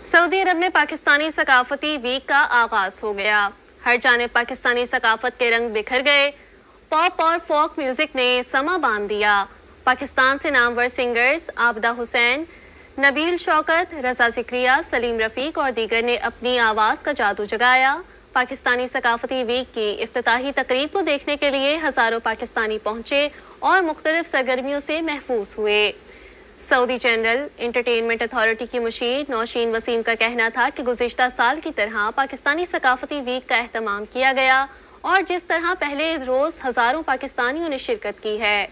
Saudi अरब में Pakistani सकाफती week का आगाज हो गया। हर जानिब पाकिस्तानी सकाफत के रंग बिखर गए। पॉप और फोक म्यूजिक ने समा बांध दिया। पाकिस्तान से नामवर सिंगर्स आबदा हुसैन, नबील शौकत, रजा जिक्रिया, सलीम रफीक और दीगर ने अपनी आवाज़ का जादू जगाया। पाकिस्तानी सकाफती वीक की इफ्तिताही तकरीब को देखने के लिए हज़ारों पाकिस्तानी पहुंचे और मुख्तलिफ सरगर्मियों से महफूज हुए। सऊदी जनरल इंटरटेनमेंट अथॉरिटी की मुशीर नौशीन वसीम का कहना था कि गुज़िश्ता साल की तरह पाकिस्तानी सकाफती वीक का एहतमाम किया गया और जिस तरह पहले रोज़ हज़ारों पाकिस्तानियों ने शिरकत की है।